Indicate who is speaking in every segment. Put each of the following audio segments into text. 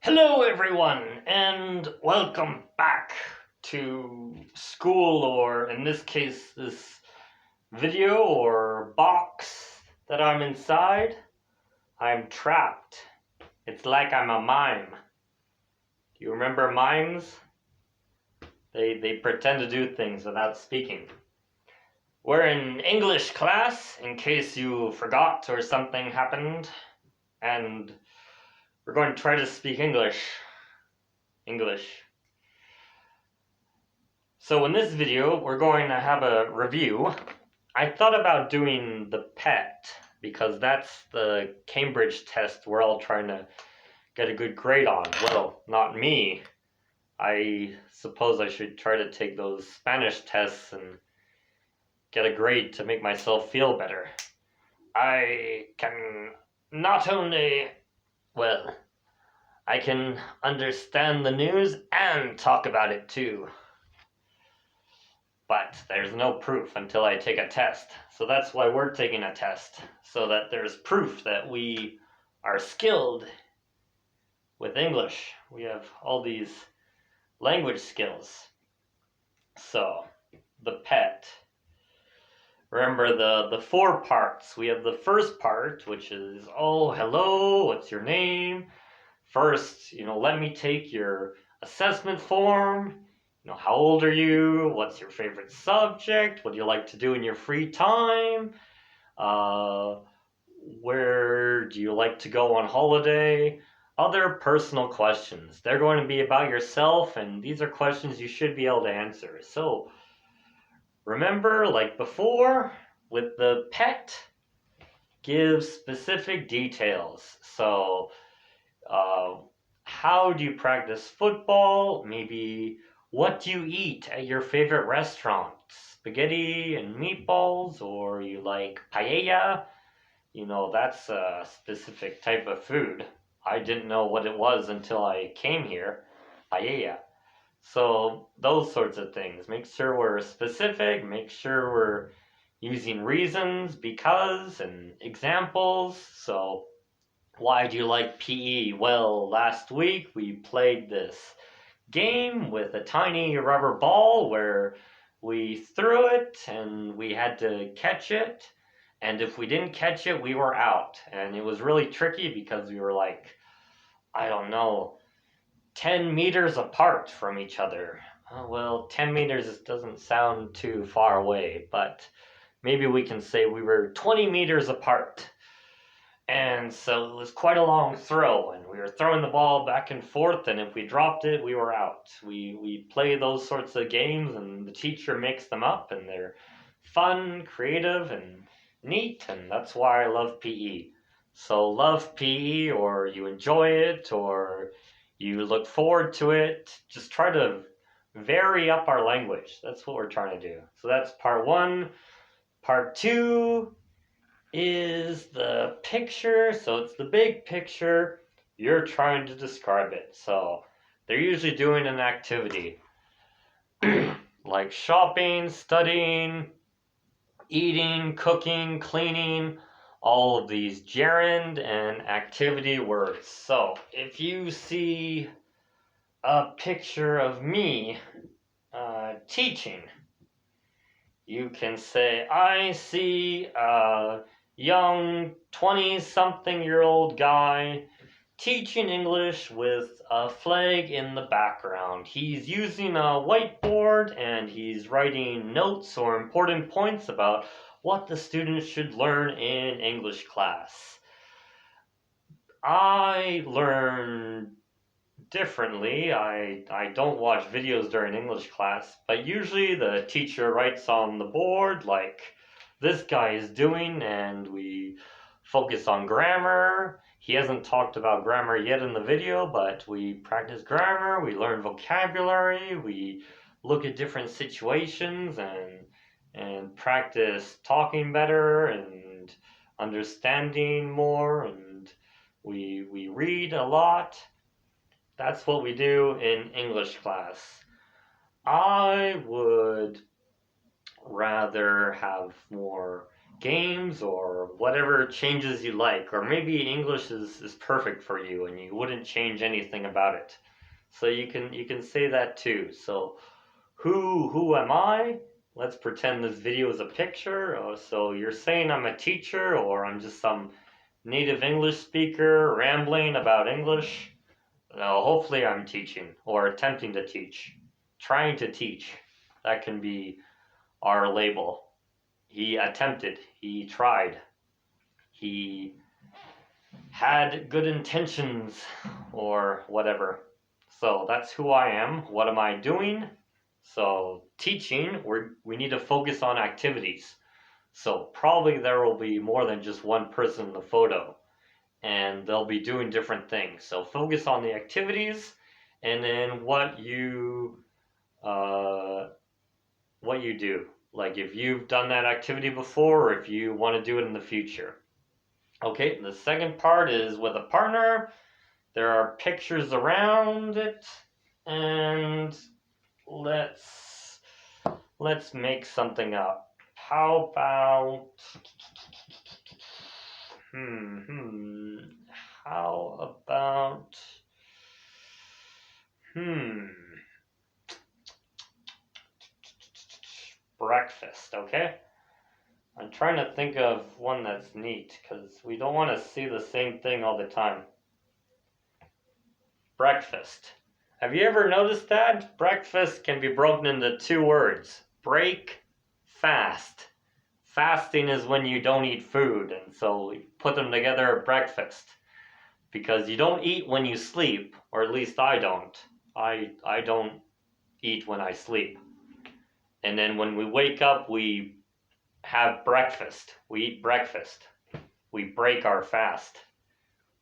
Speaker 1: Hello, everyone, and welcome back to school, or in this case, this video or box that I'm inside. I'm trapped. It's like I'm a mime. Do you remember mimes? They pretend to do things without speaking. We're in English class, in case you forgot or something happened, and we're going to try to speak English. So in this video, we're going to have a review. I thought about doing the PET because that's the Cambridge test we're all trying to get a good grade on. Well, not me. I suppose I should try to take those Spanish tests and get a grade to make myself feel better. I can not only, well, I can understand the news and talk about it too. But there's no proof until I take a test. So that's why we're taking a test, so that there's proof that we are skilled with English. We have all these language skills. So, the PET. Remember the four parts. We have the first part, which is, oh, hello, what's your name? First, let me take your assessment form. How old are you? What's your favorite subject? What do you like to do in your free time? Where do you like to go on holiday? Other personal questions. They're going to be about yourself, and these are questions you should be able to answer. So, remember, like before, with the PET, give specific details. So, how do you practice football? Maybe what do you eat at your favorite restaurant? Spaghetti and meatballs, or you like paella? That's a specific type of food. I didn't know what it was until I came here. Paella. So, those sorts of things. Make sure we're specific, make sure we're using reasons, because, and examples. So, why do you like PE? Well, last week we played this game with a tiny rubber ball where we threw it and we had to catch it. And if we didn't catch it, we were out. And it was really tricky because we were like, I don't know, 10 meters apart from each other. Well, 10 meters doesn't sound too far away, but maybe we can say we were 20 meters apart. And so it was quite a long throw, and we were throwing the ball back and forth, and if we dropped it, we were out. We play those sorts of games, and the teacher makes them up, and they're fun, creative, and neat, and that's why I love PE. So love PE, or you enjoy it, or you look forward to it. Just try to vary up our language. That's what we're trying to do. So that's part one. Part two is the picture. So it's the big picture. You're trying to describe it. So they're usually doing an activity like shopping, studying, eating, cooking, cleaning, all of these gerund and activity words. So if you see a picture of me teaching, you can say, I see a young 20-something-year-old guy teaching English with a flag in the background. He's using a whiteboard and he's writing notes or important points about what the students should learn in English class. I learn differently. I don't watch videos during English class, but usually the teacher writes on the board like this guy is doing, and we focus on grammar. He hasn't talked about grammar yet in the video, but we practice grammar, we learn vocabulary, we look at different situations and practice talking better and understanding more, and we read a lot. That's what we do in English class. I would rather have more games or whatever changes you like. Or maybe English is perfect for you and you wouldn't change anything about it. So you can say that too. So who am I? Let's pretend this video is a picture. Oh, so you're saying I'm a teacher or I'm just some native English speaker rambling about English? No, hopefully I'm teaching or attempting to teach. Trying to teach. That can be our label. He attempted, he tried, he had good intentions or whatever. So that's who I am. What am I doing? So teaching, we need to focus on activities. So probably there will be more than just one person in the photo and they'll be doing different things. So focus on the activities and then uh, what you do. Like if you've done that activity before or if you want to do it in the future. Okay, the second part is with a partner. There are pictures around it and let's make something up. How about how about breakfast, okay? I'm trying to think of one that's neat because we don't want to see the same thing all the time. Breakfast. Have you ever noticed that? Breakfast can be broken into two words. Break, fast. Fasting is when you don't eat food, and so we put them together at breakfast. Because you don't eat when you sleep, or at least I don't. I don't eat when I sleep. And then when we wake up, we have breakfast. We eat breakfast. We break our fast.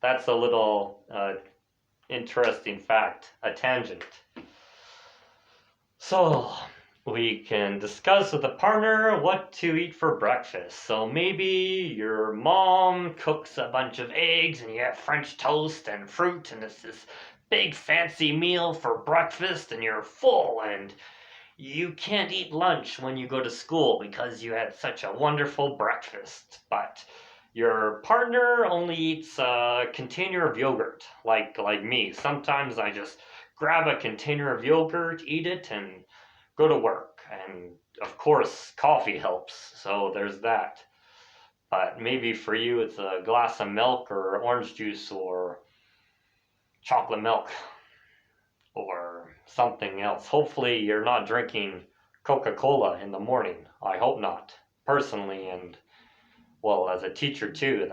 Speaker 1: That's a little interesting fact, a tangent. So we can discuss with a partner what to eat for breakfast. So maybe your mom cooks a bunch of eggs and you have French toast and fruit and it's this big fancy meal for breakfast and you're full and you can't eat lunch when you go to school because you had such a wonderful breakfast. But your partner only eats a container of yogurt, like me. Sometimes I just grab a container of yogurt, eat it, and go to work. And of course, coffee helps, so there's that. But maybe for you, it's a glass of milk or orange juice or chocolate milk or something else. Hopefully, you're not drinking Coca-Cola in the morning. I hope not, personally, and well, as a teacher too,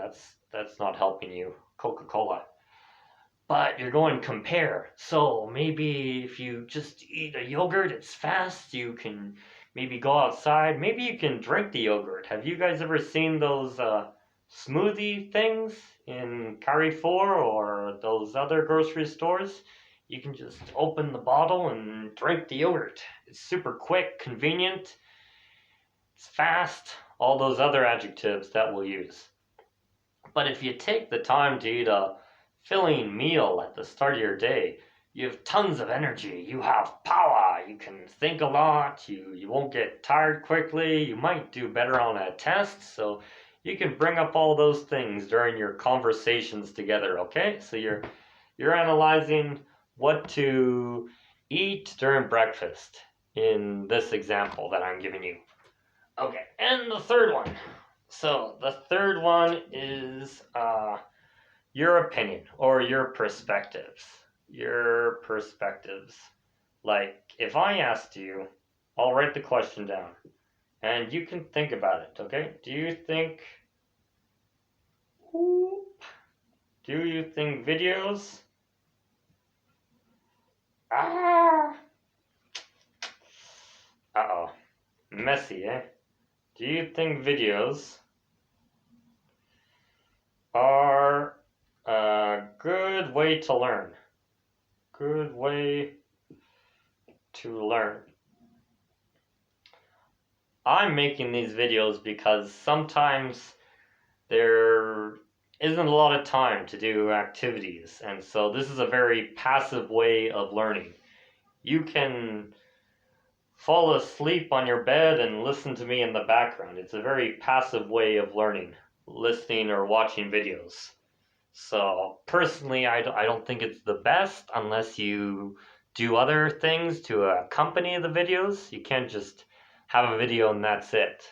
Speaker 1: that's not helping you. Coca-Cola. But you're going to compare. So maybe if you just eat a yogurt, it's fast. You can maybe go outside. Maybe you can drink the yogurt. Have you guys ever seen those smoothie things in Carrefour or those other grocery stores? You can just open the bottle and drink the yogurt. It's super quick, convenient, it's fast, all those other adjectives that we'll use. But if you take the time to eat a filling meal at the start of your day, you have tons of energy, you have power, you can think a lot, you won't get tired quickly, you might do better on a test, so you can bring up all those things during your conversations together, okay? So you're analyzing what to eat during breakfast in this example that I'm giving you. Okay, and the third one. So the third one is your opinion or your perspectives. Your perspectives. Like, if I asked you, I'll write the question down and you can think about it, okay? Do you think videos? Ah! Uh-oh. Messy, eh? Do you think videos are a good way to learn? Good way to learn. I'm making these videos because sometimes there isn't a lot of time to do activities, and so this is a very passive way of learning. You can fall asleep on your bed and listen to me in the background. It's a very passive way of learning, listening or watching videos. So personally, I don't think it's the best unless you do other things to accompany the videos. You can't just have a video and that's it.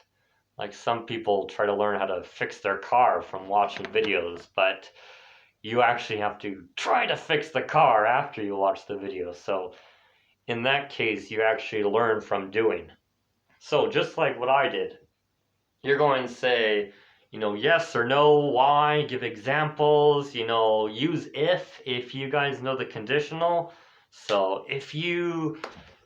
Speaker 1: Like some people try to learn how to fix their car from watching videos, but you actually have to try to fix the car after you watch the video. So in that case, you actually learn from doing. So just like what I did, you're going to say, yes or no, why, give examples, use if you guys know the conditional. So if you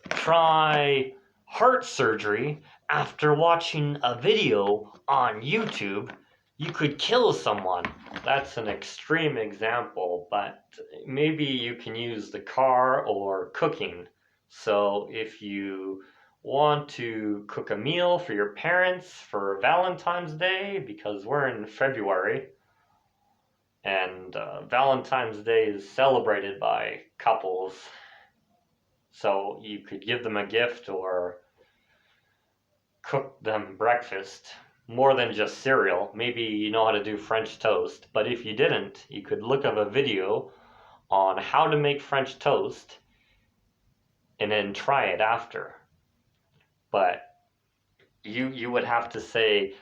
Speaker 1: try heart surgery after watching a video on YouTube, you could kill someone. That's an extreme example, but maybe you can use the car or cooking. So if you want to cook a meal for your parents for Valentine's Day, because we're in February, and Valentine's Day is celebrated by couples, so you could give them a gift or cook them breakfast, more than just cereal. Maybe you know how to do French toast, but if you didn't, you could look up a video on how to make French toast and then try it after. But you would have to say,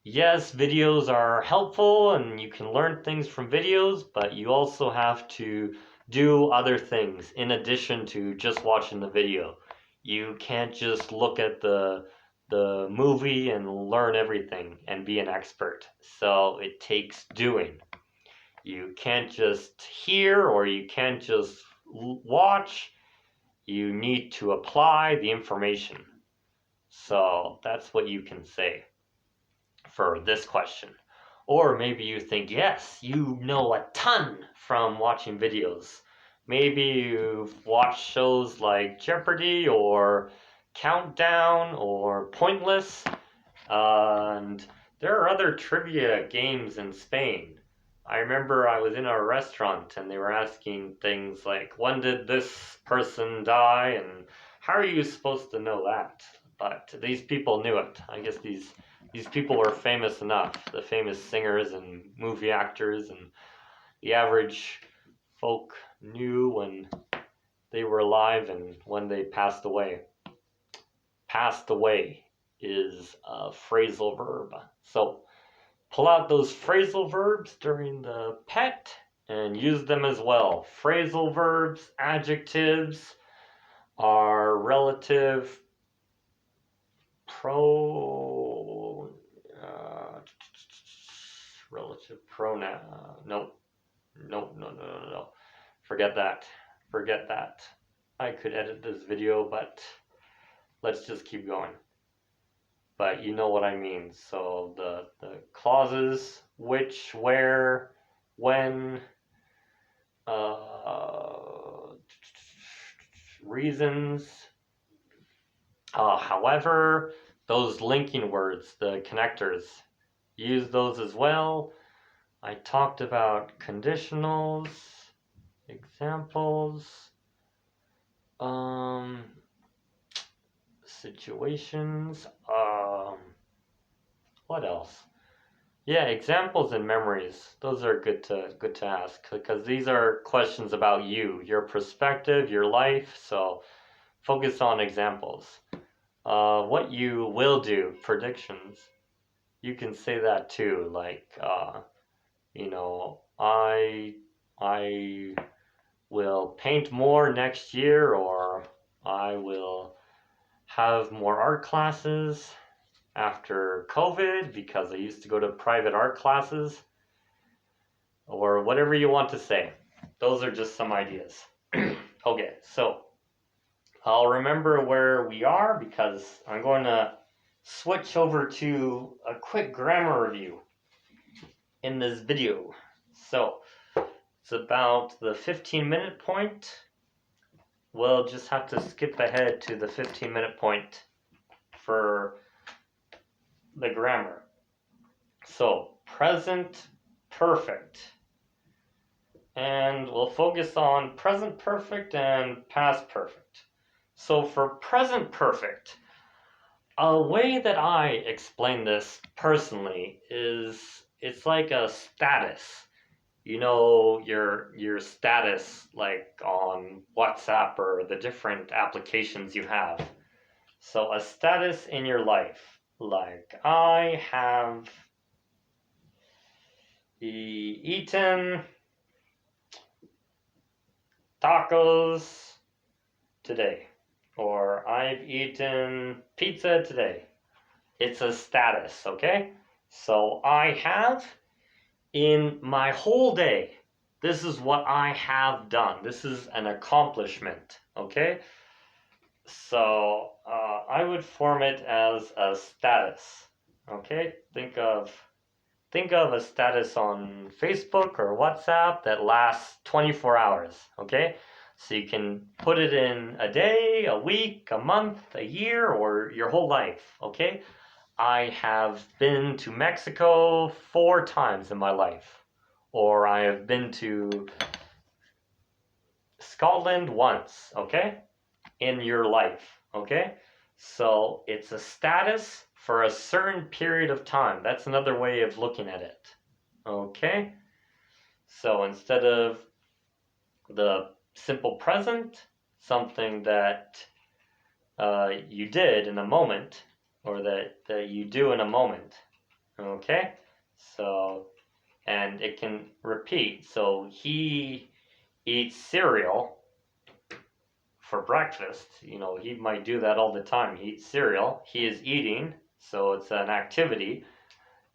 Speaker 1: yes, videos are helpful and you can learn things from videos, but you also have to do other things in addition to just watching the video. You can't just look at the movie and learn everything and be an expert. So it takes doing. You can't just hear or you can't just watch. You need to apply the information. So that's what you can say for this question. Or maybe you think, yes, you know a ton from watching videos. Maybe you've watched shows like Jeopardy or Countdown or Pointless. And there are other trivia games in Spain. I remember I was in a restaurant and they were asking things like, when did this person die? And how are you supposed to know that? But these people knew it. I guess these people were famous enough, the famous singers and movie actors, and the average folk knew when they were alive and when they passed away. Passed away is a phrasal verb. So pull out those phrasal verbs during the pet and use them as well. Phrasal verbs, adjectives are relative relative pronoun. No. Forget that. I could edit this video, but let's just keep going. But you know what I mean. So the clauses, which, where, when, reasons, however, those linking words, the connectors, use those as well. I talked about conditionals, examples, situations, what else? Yeah, examples and memories. Those are good to ask because these are questions about you, your perspective, your life. So focus on examples. What you will do, predictions. You can say that too. Like, I will paint more next year, or I will have more art classes after COVID because I used to go to private art classes, or whatever you want to say. Those are just some ideas. Okay, so I'll remember where we are because I'm going to switch over to a quick grammar review in this video. So it's about the 15-minute point. We'll just have to skip ahead to the 15-minute point for the grammar. So present perfect. And we'll focus on present perfect and past perfect. So for present perfect, a way that I explain this personally is it's like a status. You know your status like on WhatsApp or the different applications you have. So a status in your life. Like I have eaten tacos today. Or I've eaten pizza today. It's a status, okay? So I have in my whole day, this is what I have done. This is an accomplishment, okay? So I would form it as a status, okay? Think of a status on Facebook or WhatsApp that lasts 24 hours, okay? So you can put it in a day, a week, a month, a year, or your whole life, okay? I have been to Mexico 4 times in my life, or I have been to Scotland once, okay? In your life, okay? So it's a status for a certain period of time. That's another way of looking at it, okay? So instead of the simple present, something that you did in a moment, or that you do in a moment, okay? So, and it can repeat. So he eats cereal for breakfast. You know, he might do that all the time. He eats cereal. He is eating. So it's an activity.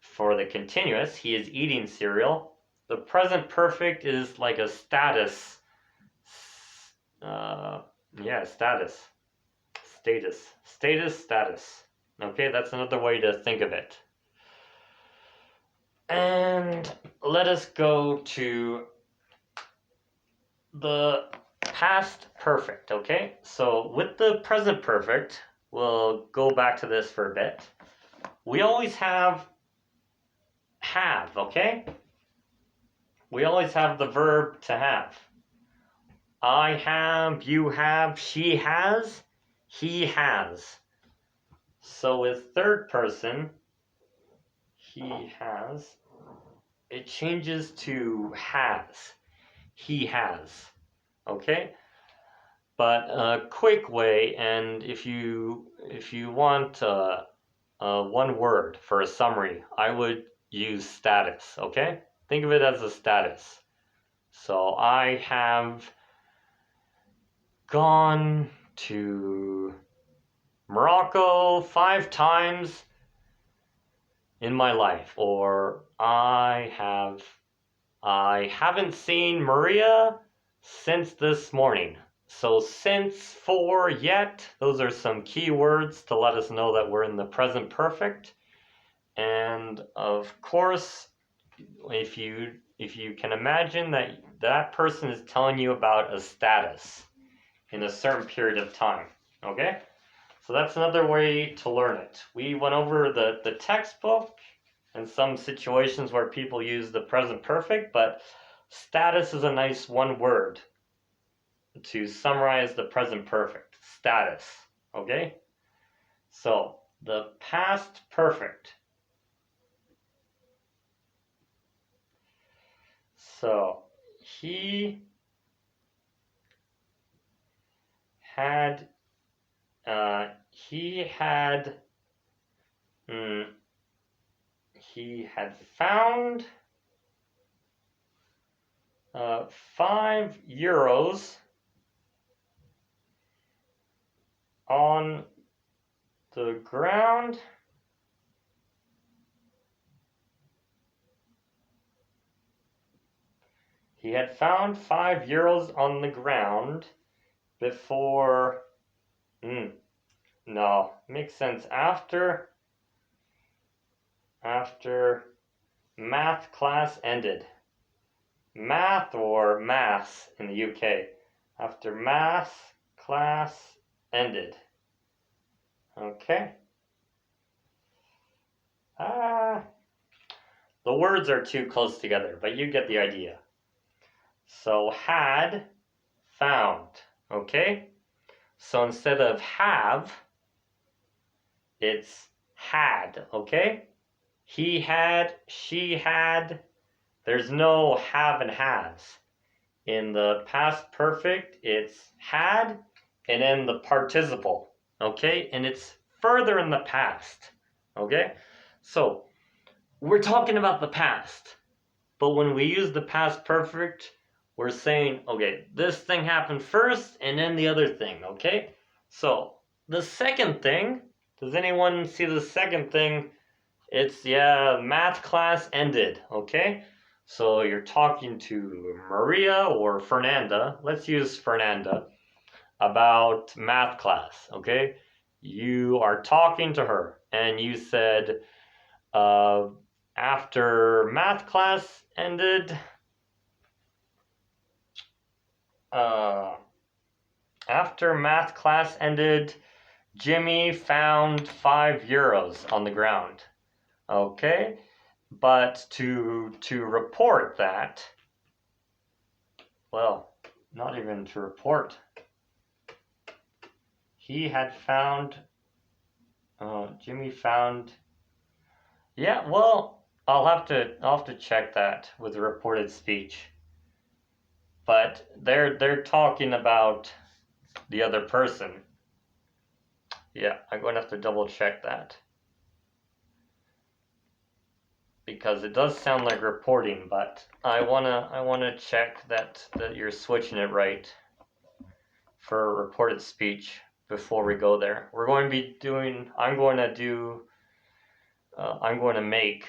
Speaker 1: For the continuous, he is eating cereal. The present perfect is like a status. Uh, yeah, status. Status. Okay, that's another way to think of it. And let us go to the past perfect, okay? So with the present perfect, we'll go back to this for a bit. We always have, okay? We always have the verb to have. I have, you have, she has, he has. So with third person, he has, it changes to has. He has, okay? But a quick way, and if you want one word for a summary, I would use status, okay? Think of it as a status. So I have gone to Morocco 5 times in my life, or I haven't seen Maria since this morning. So since, for, yet, those are some key words to let us know that we're in the present perfect. And of course, if you can imagine that that person is telling you about a status in a certain period of time, okay? So that's another way to learn it. We went over the textbook and some situations where people use the present perfect, but status is a nice one word to summarize the present perfect. Status, okay? So the past perfect. So he had he had he had found €5 on the ground He had found €5 on the ground before. No, makes sense. After math class ended. Math or maths in the UK. After math class ended. Okay. The words are too close together, but you get the idea. So had, found. Okay? So instead of have, it's had, okay? He had, she had. There's no have and has. In the past perfect, it's had and then the participle, okay? And it's further in the past, okay? So we're talking about the past, but when we use the past perfect, we're saying, okay, this thing happened first and then the other thing, okay? So the second thing, does anyone see the second thing? It's, yeah, math class ended, okay? So you're talking to Maria or Fernanda, let's use Fernanda, about math class, okay? You are talking to her and you said, uh, after math class ended, uh, after math class ended, Jimmy found €5 on the ground. Okay, but to report that, well, not even to report. He had found. Jimmy found. Yeah, well, I'll have to check that with the reported speech. But they're talking about the other person. Yeah, I'm going to have to double check that. Because it does sound like reporting, but I wanna check that you're switching it right for reported speech before we go there. We're going to be doing. I'm going to make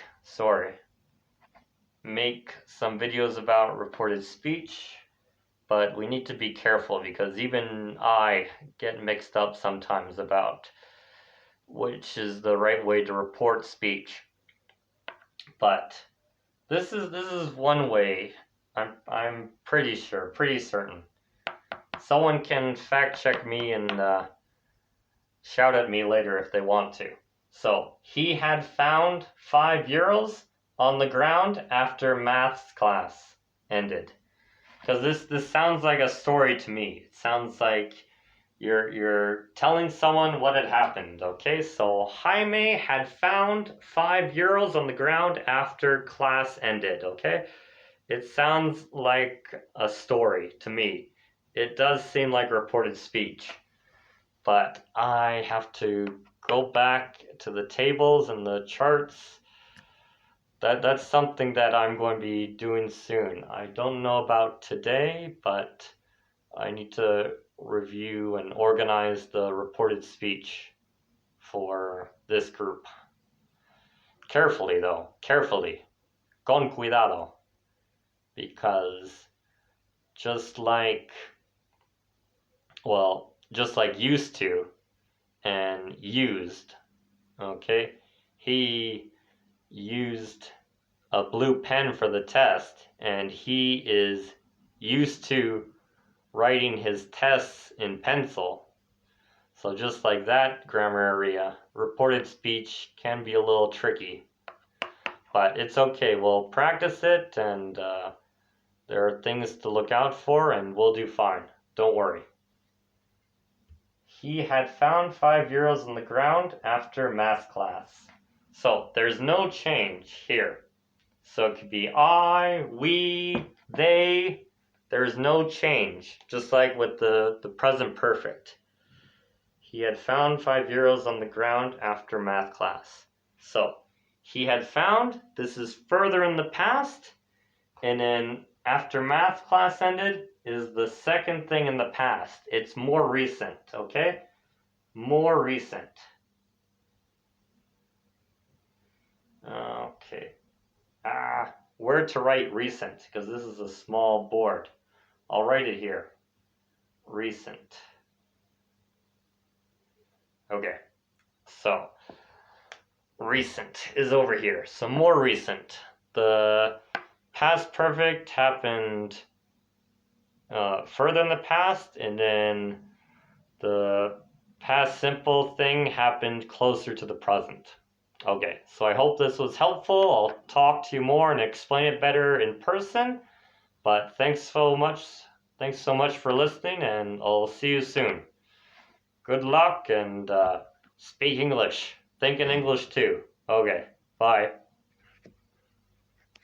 Speaker 1: some videos about reported speech, but we need to be careful because even I get mixed up sometimes about which is the right way to report speech. But this is one way. I'm pretty sure, pretty certain. Someone can fact check me and shout at me later if they want to. So he had found €5 on the ground after maths class ended. Because this sounds like a story to me. It sounds like you're telling someone what had happened. Okay, so Jaime had found €5 on the ground after class ended. Okay, it sounds like a story to me. It does seem like reported speech, but I have to go back to the tables and the charts. That's something that I'm going to be doing soon. I don't know about today, but I need to review and organize the reported speech for this group. Carefully though, carefully. Con cuidado. Because just like used to and used, okay? He used a blue pen for the test, and he is used to writing his tests in pencil. So just like that grammar area, reported speech can be a little tricky. But it's okay, we'll practice it, and there are things to look out for, and we'll do fine. Don't worry. He had found €5 on the ground after math class. So there's no change here. So it could be I, we, they. There's no change, just like with the present perfect. He had found €5 on the ground after math class. So he had found, this is further in the past, and then after math class ended is the second thing in the past. It's more recent, okay? More recent. Okay. Where to write recent? Because this is a small board. I'll write it here. Recent. Okay. So, recent is over here. So more recent. The past perfect happened further in the past, and then the past simple thing happened closer to the present. Okay, so I hope this was helpful. I'll talk to you more and explain it better in person. But thanks so much for listening, and I'll see you soon. good luck and speak English. Think in English too. Okay, bye.